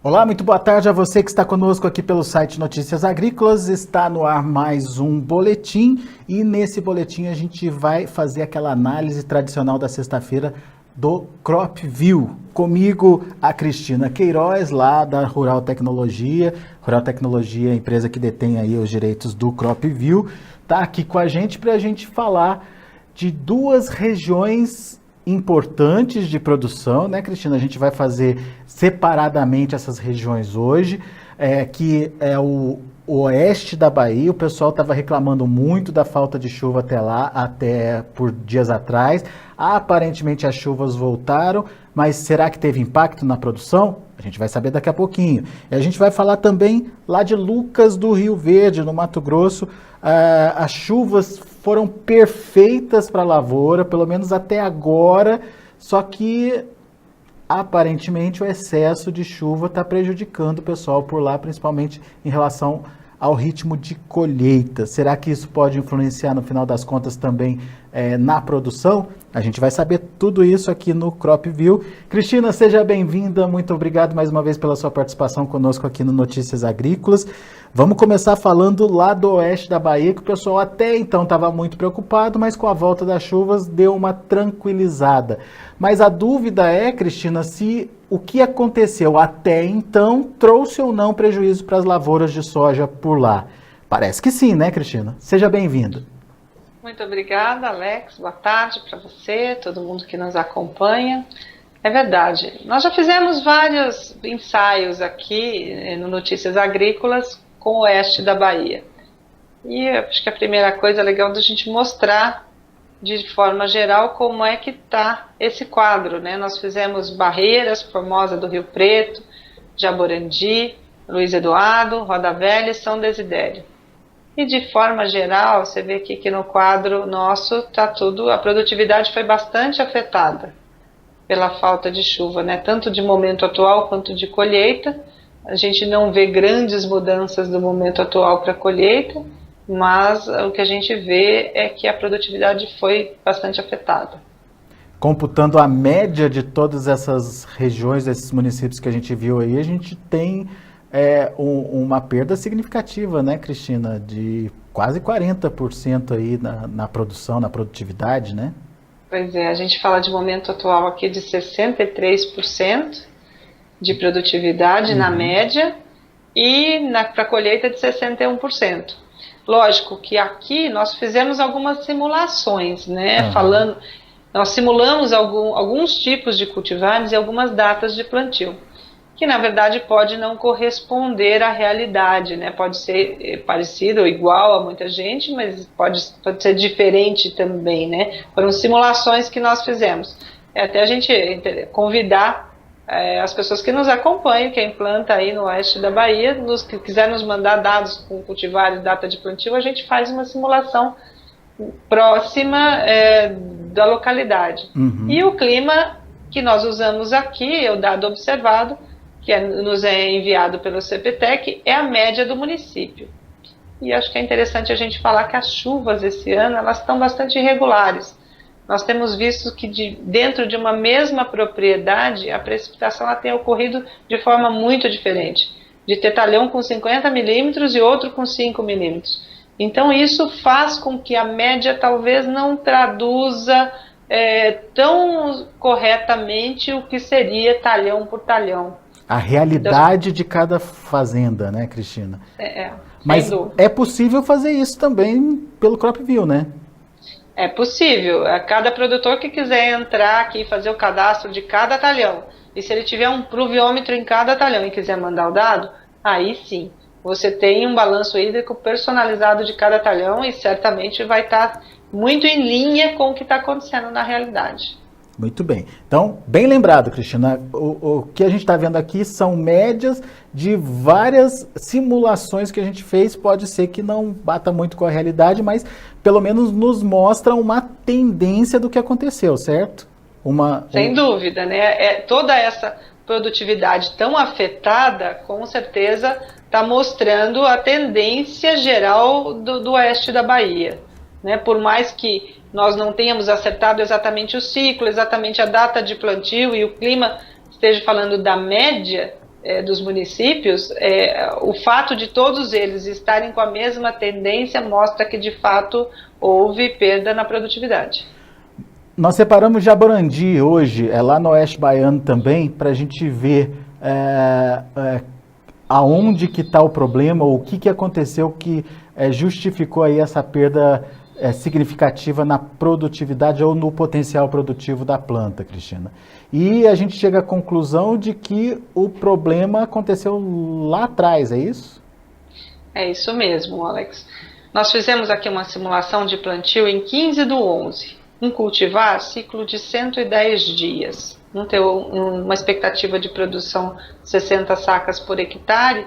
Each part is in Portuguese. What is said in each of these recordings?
Olá, muito boa tarde a você que está conosco aqui pelo site Notícias Agrícolas. Está no ar mais um boletim e nesse boletim a gente vai fazer aquela análise tradicional da sexta-feira do CropView. Comigo a Cristina Queiroz, lá da Rural Tecnologia. Rural Tecnologia é a empresa que detém aí os direitos do CropView. Está aqui com a gente para a gente falar de duas regiões importantes de produção, né, Cristina? A gente vai fazer separadamente essas regiões hoje, que é o oeste da Bahia. O pessoal estava reclamando muito da falta de chuva até lá, até por dias atrás. Aparentemente as chuvas voltaram, mas será que teve impacto na produção? A gente vai saber daqui a pouquinho. E a gente vai falar também lá de Lucas do Rio Verde, no Mato Grosso. As chuvas foram perfeitas para a lavoura, pelo menos até agora, só que aparentemente o excesso de chuva está prejudicando o pessoal por lá, principalmente em relação ao ritmo de colheita. Será que isso pode influenciar no final das contas também na produção? A gente vai saber tudo isso aqui no CropView. Cristina, seja bem-vinda, muito obrigado mais uma vez pela sua participação conosco aqui no Notícias Agrícolas. Vamos começar falando lá do oeste da Bahia, que o pessoal até então estava muito preocupado, mas com a volta das chuvas deu uma tranquilizada. Mas a dúvida é, Cristina, se o que aconteceu até então trouxe ou não prejuízo para as lavouras de soja por lá. Parece que sim, né, Cristina? Seja bem-vinda. Muito obrigada, Alex. Boa tarde para você, todo mundo que nos acompanha. É verdade, nós já fizemos vários ensaios aqui no Notícias Agrícolas com o oeste da Bahia. E acho que a primeira coisa legal da gente mostrar de forma geral como é que está esse quadro, né? Nós fizemos Barreiras, Formosa do Rio Preto, Jaborandi, Luiz Eduardo, Roda Velha e São Desidério. E de forma geral, você vê aqui que no quadro nosso está tudo, a produtividade foi bastante afetada pela falta de chuva, né? Tanto de momento atual quanto de colheita. A gente não vê grandes mudanças do momento atual para a colheita, mas o que a gente vê é que a produtividade foi bastante afetada. Computando a média de todas essas regiões, esses municípios que a gente viu aí, a gente tem uma perda significativa, né, Cristina? De quase 40% aí na produção, na produtividade, né? Pois é, a gente fala de momento atual aqui de 63% de produtividade na média e para a colheita de 61%. Lógico que aqui nós fizemos algumas simulações, né? Nós simulamos alguns tipos de cultivares e algumas datas de plantio, que na verdade pode não corresponder à realidade, né? Pode ser parecido ou igual a muita gente, mas pode ser diferente também, né? Foram simulações que nós fizemos. Até a gente convidar as pessoas que nos acompanham, quem planta aí no oeste da Bahia, que quiser nos mandar dados com cultivar e data de plantio, a gente faz uma simulação próxima da localidade. E o clima que nós usamos aqui, o dado observado, que nos é enviado pelo CPTEC, é a média do município. E acho que é interessante a gente falar que as chuvas esse ano elas estão bastante irregulares. Nós temos visto que dentro de uma mesma propriedade, a precipitação ela tem ocorrido de forma muito diferente. De ter talhão com 50 milímetros e outro com 5 milímetros. Então isso faz com que a média talvez não traduza tão corretamente o que seria talhão por talhão. A realidade de cada fazenda, né, Cristina? Mas é possível fazer isso também pelo CropView, né? É possível. Cada produtor que quiser entrar aqui e fazer o cadastro de cada talhão, e se ele tiver um pluviômetro em cada talhão e quiser mandar o dado, aí sim, você tem um balanço hídrico personalizado de cada talhão e certamente vai estar muito em linha com o que está acontecendo na realidade. Muito bem. Então, bem lembrado, Cristina, o que a gente está vendo aqui são médias de várias simulações que a gente fez. Pode ser que não bata muito com a realidade, mas pelo menos nos mostra uma tendência do que aconteceu, certo? Sem dúvida, né? Toda essa produtividade tão afetada, com certeza, está mostrando a tendência geral do oeste da Bahia. né? Por mais que nós não tenhamos acertado exatamente o ciclo, exatamente a data de plantio e o clima esteja falando da média dos municípios, o fato de todos eles estarem com a mesma tendência mostra que de fato houve perda na produtividade. Nós separamos Jaborandi hoje, lá no Oeste Baiano também, para a gente ver aonde que está o problema, ou o que aconteceu que justificou aí essa perda significativa na produtividade ou no potencial produtivo da planta, Cristina. E a gente chega à conclusão de que o problema aconteceu lá atrás, é isso? É isso mesmo, Alex. Nós fizemos aqui uma simulação de plantio em 15/11. Um cultivar, ciclo de 110 dias. Não ter uma expectativa de produção de 60 sacas por hectare,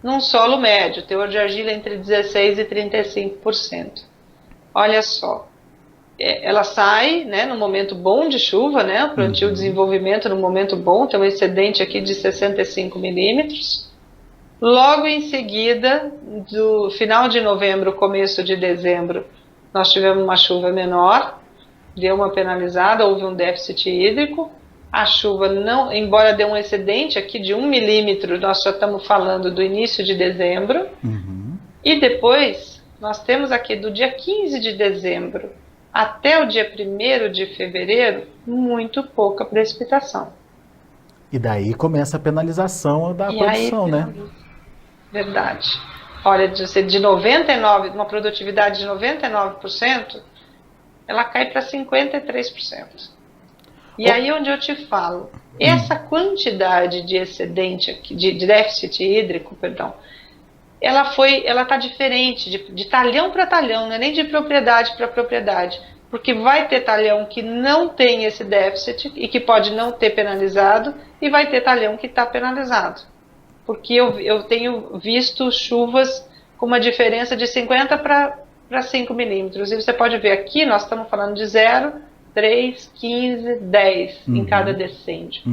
num solo médio, teor de argila entre 16% e 35%. Olha só, ela sai, né, no momento bom de chuva, né, o plantio desenvolvimento no momento bom, tem um excedente aqui de 65 milímetros. Logo em seguida, do final de novembro, começo de dezembro, nós tivemos uma chuva menor, deu uma penalizada, houve um déficit hídrico. A chuva, não, embora dê um excedente aqui de 1 milímetro, nós já estamos falando do início de dezembro. E depois, nós temos aqui do dia 15 de dezembro até o dia 1º de fevereiro, muito pouca precipitação. E daí começa a penalização da produção, né? Verdade. Olha, de 99, uma produtividade de 99%, ela cai para 53%. E aí onde eu te falo, essa quantidade de excedente, de déficit hídrico, perdão, ela está diferente, de talhão para talhão, não é nem de propriedade para propriedade, porque vai ter talhão que não tem esse déficit e que pode não ter penalizado, e vai ter talhão que está penalizado. Porque eu tenho visto chuvas com uma diferença de 50 para 5 milímetros. E você pode ver aqui, nós estamos falando de 0, 3, 15, 10 em cada decêndio.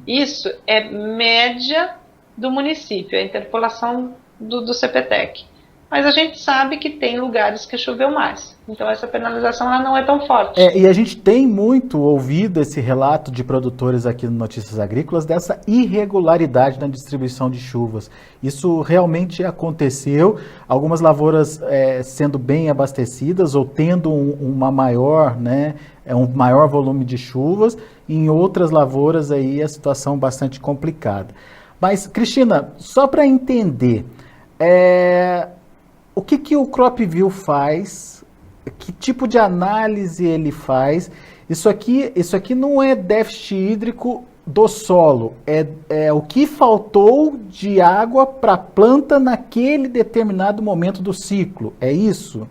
Isso é média do município, a interpolação do CPTEC. Mas a gente sabe que tem lugares que choveu mais. Então essa penalização ela não é tão forte. E a gente tem muito ouvido esse relato de produtores aqui no Notícias Agrícolas dessa irregularidade na distribuição de chuvas. Isso realmente aconteceu. Algumas lavouras sendo bem abastecidas ou tendo uma maior, né, um maior volume de chuvas. Em outras lavouras aí a situação bastante complicada. Mas, Cristina, só para entender, o que o CropView faz? Que tipo de análise ele faz? Isso aqui não é déficit hídrico do solo, é o que faltou de água para a planta naquele determinado momento do ciclo, é isso?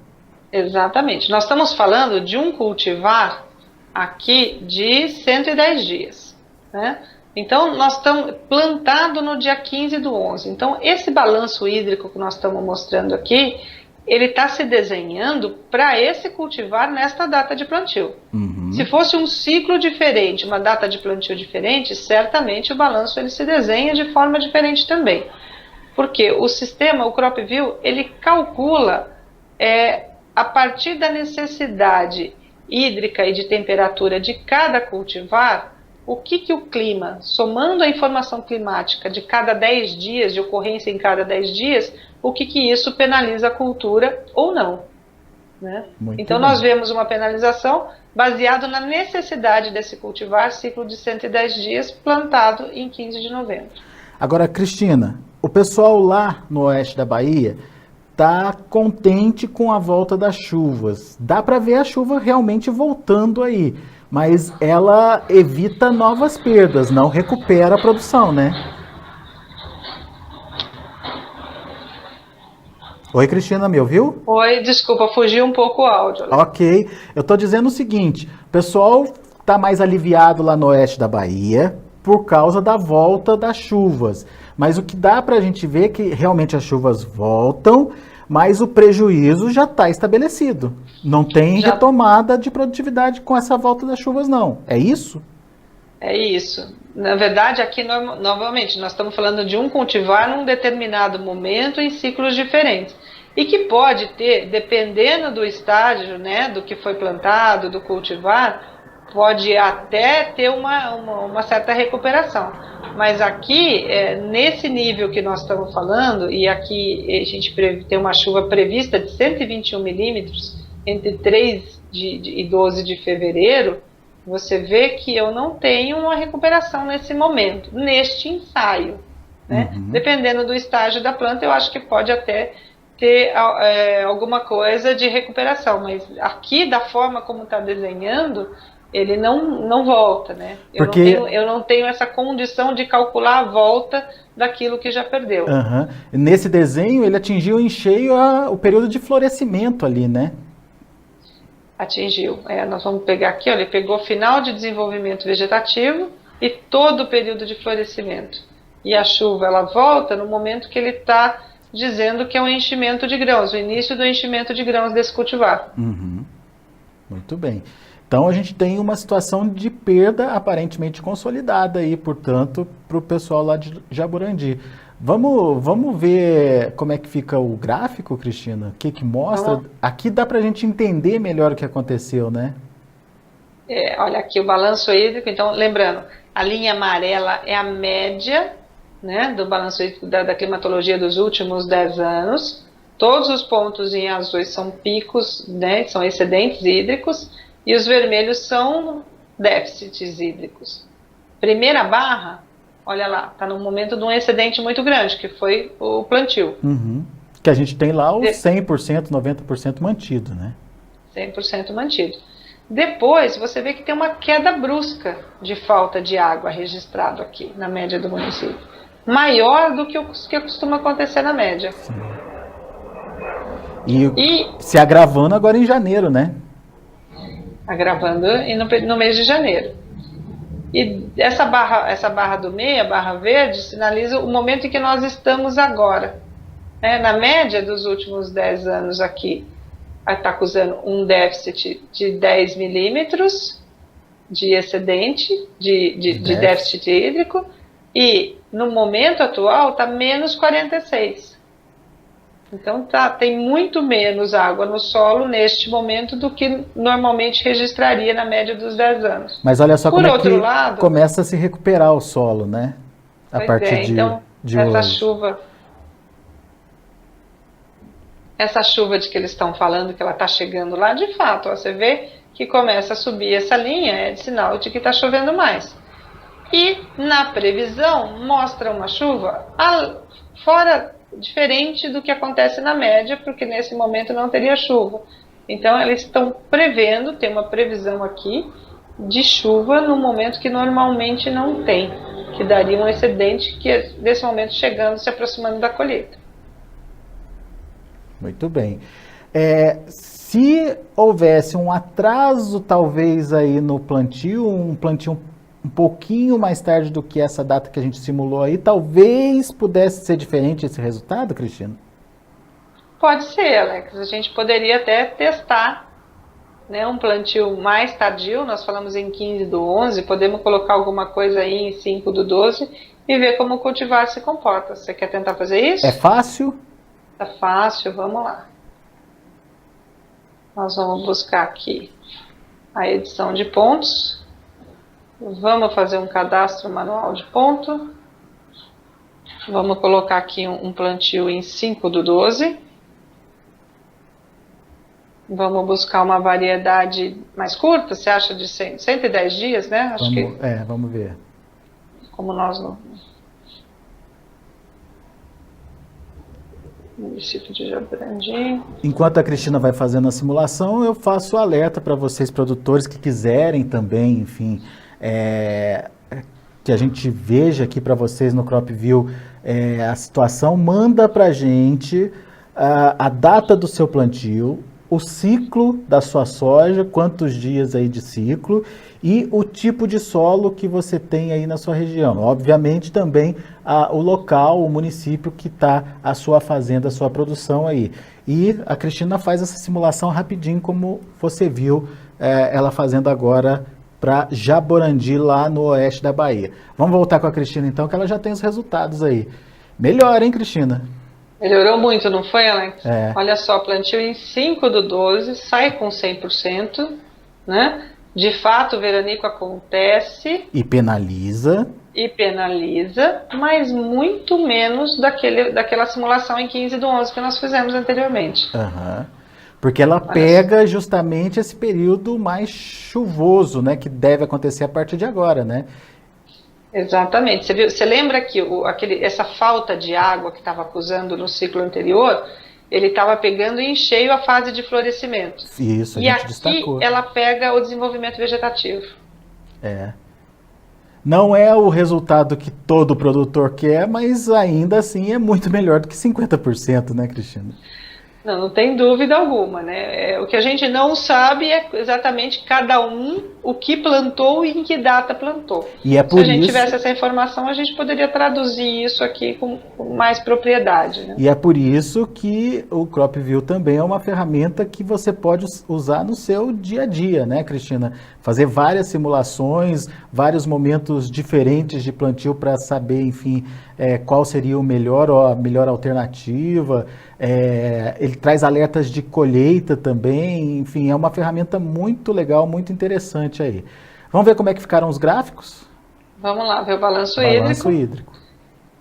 Exatamente. Nós estamos falando de um cultivar aqui de 110 dias, né? Então, nós estamos plantado no dia 15/11. Então, esse balanço hídrico que nós estamos mostrando aqui, ele está se desenhando para esse cultivar nesta data de plantio. Se fosse um ciclo diferente, uma data de plantio diferente, certamente o balanço ele se desenha de forma diferente também. Porque o sistema, o CropView, ele calcula a partir da necessidade hídrica e de temperatura de cada cultivar, o que o clima, somando a informação climática de cada 10 dias, de ocorrência em cada 10 dias, o que isso penaliza a cultura ou não. Né? Então nós vemos uma penalização baseado na necessidade desse cultivar, ciclo de 110 dias, plantado em 15 de novembro. Agora, Cristina, o pessoal lá no oeste da Bahia está contente com a volta das chuvas. Dá para ver a chuva realmente voltando aí. Mas ela evita novas perdas, não recupera a produção, né? Oi, Cristina, me ouviu? Oi, desculpa, fugiu um pouco o áudio. Ok, eu estou dizendo o seguinte, o pessoal está mais aliviado lá no oeste da Bahia por causa da volta das chuvas. Mas o que dá para a gente ver é que realmente as chuvas voltam, mas o prejuízo já está estabelecido. Não tem retomada de produtividade com essa volta das chuvas, não. É isso? É isso. Na verdade, aqui, novamente, nós estamos falando de um cultivar num determinado momento em ciclos diferentes. E que pode ter, dependendo do estágio, né, do que foi plantado, do cultivar, pode até ter uma certa recuperação. Mas aqui, nesse nível que nós estamos falando, e aqui a gente tem uma chuva prevista de 121 milímetros entre 3 e 12 de fevereiro, você vê que eu não tenho uma recuperação nesse momento, neste ensaio. Né? Dependendo do estágio da planta, eu acho que pode até ter alguma coisa de recuperação, mas aqui, da forma como está desenhando, ele não volta, né? Eu não tenho essa condição de calcular a volta daquilo que já perdeu. Nesse desenho, ele atingiu em cheio o período de florescimento ali, né? Atingiu. Nós vamos pegar aqui, olha, ele pegou final de desenvolvimento vegetativo e todo o período de florescimento. E a chuva, ela volta no momento que ele está dizendo que é um enchimento de grãos, o início do enchimento de grãos desse cultivar. Muito bem. Então, a gente tem uma situação de perda aparentemente consolidada aí, portanto, para o pessoal lá de Jaborandi. Vamos ver como é que fica o gráfico, Cristina? O que mostra? Aqui dá para a gente entender melhor o que aconteceu, né? Olha aqui o balanço hídrico. Então, lembrando, a linha amarela é a média, né, do balanço hídrico da climatologia dos últimos 10 anos. Todos os pontos em azuis são picos, né, são excedentes hídricos. E os vermelhos são déficits hídricos. Primeira barra, olha lá, está no momento de um excedente muito grande, que foi o plantio. Que a gente tem lá o 100%, 90% mantido, né? 100% mantido. Depois, você vê que tem uma queda brusca de falta de água registrado aqui, na média do município. Maior do que o que costuma acontecer na média. Sim. E se agravando agora em janeiro, né? Agravando no mês de janeiro. E essa barra do meio, a barra verde, sinaliza o momento em que nós estamos agora. Na média dos últimos 10 anos aqui, está acusando um déficit de 10 milímetros de excedente, de déficit hídrico, e no momento atual está menos 46. Então tem muito menos água no solo neste momento do que normalmente registraria na média dos 10 anos. Mas olha só como é que começa a se recuperar o solo, né? A partir de hoje. Essa chuva de que eles estão falando, que ela está chegando lá, de fato, você vê que começa a subir essa linha, é de sinal de que está chovendo mais. E na previsão mostra uma chuva diferente do que acontece na média, porque nesse momento não teria chuva. Então eles estão prevendo, tem uma previsão aqui de chuva no momento que normalmente não tem, que daria um excedente que nesse momento chegando, se aproximando da colheita. Muito bem. Se houvesse um atraso talvez aí no plantio, um plantio um pouquinho mais tarde do que essa data que a gente simulou aí, talvez pudesse ser diferente esse resultado, Cristina? Pode ser, Alex. A gente poderia até testar, né, um plantio mais tardio, nós falamos em 15 do 11, podemos colocar alguma coisa aí em 5 do 12 e ver como o cultivar se comporta. Você quer tentar fazer isso? É fácil? Tá fácil, vamos lá. Nós vamos buscar aqui a edição de pontos. Vamos fazer um cadastro manual de ponto. Vamos colocar aqui um plantio em 5 do 12. Vamos buscar uma variedade mais curta, você acha de 110 dias, né? Vamos ver. Como nós no município de Jaborandi. Enquanto a Cristina vai fazendo a simulação, eu faço o alerta para vocês produtores que quiserem também, enfim, que a gente veja aqui para vocês no CropView a situação, manda para a gente a data do seu plantio, o ciclo da sua soja, quantos dias aí de ciclo e o tipo de solo que você tem aí na sua região. Obviamente também o local, o município que está a sua fazenda, a sua produção aí. E a Cristina faz essa simulação rapidinho, como você viu ela fazendo agora para Jaborandi, lá no oeste da Bahia. Vamos voltar com a Cristina então, que ela já tem os resultados aí. Melhor, hein, Cristina? Melhorou muito, não foi, Alex? É. Olha só, plantio em 5/12, sai com 100%, né? De fato, o veranico acontece E penaliza. e penaliza, mas muito menos daquela simulação em 15/11 que nós fizemos anteriormente. Aham. Porque ela Olha só. pega justamente esse período mais chuvoso, né? Que deve acontecer a partir de agora, né? Exatamente. Você lembra que essa falta de água que estava acusando no ciclo anterior, ele estava pegando em cheio a fase de florescimento. Isso, a E gente aqui destacou. ela pega o desenvolvimento vegetativo. É. Não é o resultado que todo produtor quer, mas ainda assim é muito melhor do que 50%, né, Cristina? Não, não tem dúvida alguma, né? O que a gente não sabe é exatamente cada um o que plantou e em que data plantou. E é Se a por gente isso, tivesse essa informação, a gente poderia traduzir isso aqui com mais propriedade, né? e é por isso que o CropView também é uma ferramenta que você pode usar no seu dia a dia, né, Cristina? Fazer várias simulações, vários momentos diferentes de plantio para saber, enfim, qual seria o melhor ou a melhor alternativa. Ele traz alertas de colheita também, enfim, é uma ferramenta muito legal, muito interessante aí. Vamos ver como é que ficaram os gráficos? Vamos lá, ver o balanço Balanço hídrico. hídrico.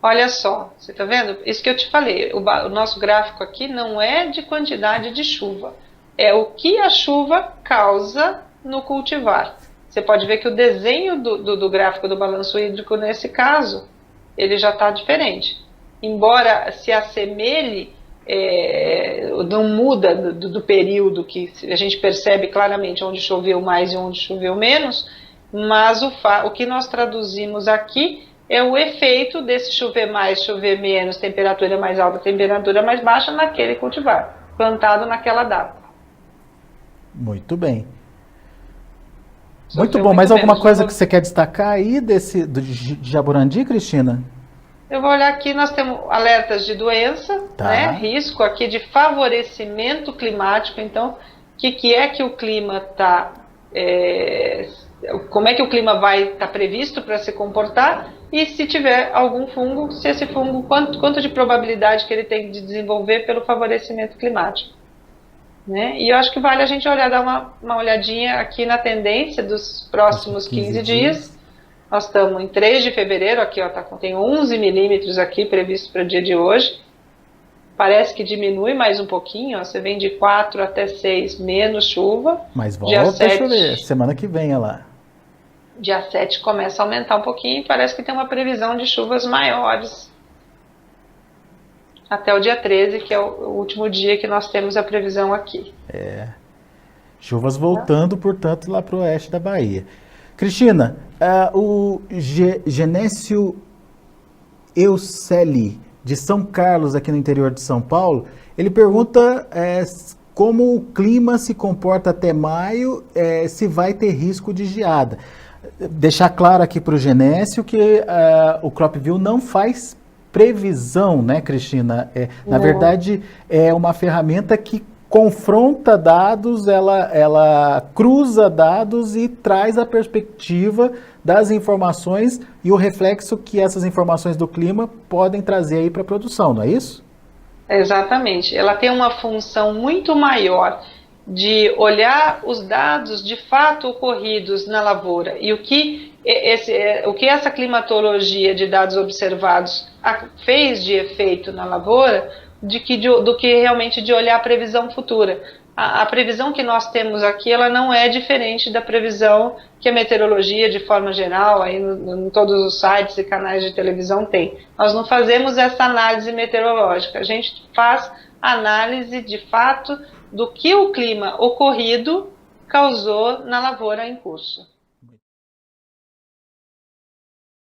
Olha só, você está vendo? Isso que eu te falei, o nosso gráfico aqui não é de quantidade de chuva, é o que a chuva causa no cultivar. Você pode ver que o desenho do gráfico do balanço hídrico, nesse caso, ele já está diferente. Embora se assemelhe, não muda do período que a gente percebe claramente onde choveu mais e onde choveu menos, mas o que nós traduzimos aqui é o efeito desse chover mais, chover menos, temperatura mais alta, temperatura mais baixa naquele cultivar, plantado naquela data. Muito bem. Sofreu Muito bom. Mais alguma menos. coisa que você quer destacar aí de Jaborandi, Cristina? Eu vou olhar aqui, nós temos alertas de doença, Tá. né? Risco aqui de favorecimento climático. Então, o que é que o clima está... como é que o clima vai estar previsto para se comportar? E se tiver algum fungo, se esse fungo, quanto de probabilidade que ele tem de desenvolver pelo favorecimento climático. Né? E eu acho que vale a gente dar uma olhadinha aqui na tendência dos próximos 15 dias. Nós estamos em 3 de fevereiro, aqui ó, tem 11 milímetros aqui previsto para o dia de hoje. Parece que diminui mais um pouquinho, ó, você vem de 4 até 6 menos chuva. Mas volta a chover, semana que vem, olha lá. Dia 7 começa a aumentar um pouquinho e parece que tem uma previsão de chuvas maiores até o dia 13, que é o último dia que nós temos a previsão aqui. Chuvas voltando, portanto, lá para o oeste da Bahia. Cristina, o Genésio Euceli, de São Carlos, aqui no interior de São Paulo, ele pergunta como o clima se comporta até maio, se vai ter risco de geada. Deixar claro aqui para o Genésio que o CropView não faz previsão, né, Cristina? Na verdade, é uma ferramenta que confronta dados, ela cruza dados e traz a perspectiva das informações e o reflexo que essas informações do clima podem trazer aí para a produção, não é isso? Exatamente. Ela tem uma função muito maior de olhar os dados de fato ocorridos na lavoura e o que essa climatologia de dados observados fez de efeito na lavoura, do que realmente de olhar a previsão futura. A previsão que nós temos aqui, ela não é diferente da previsão que a meteorologia, de forma geral, aí em todos os sites e canais de televisão tem. Nós não fazemos essa análise meteorológica, a gente faz análise de fato do que o clima ocorrido causou na lavoura em curso.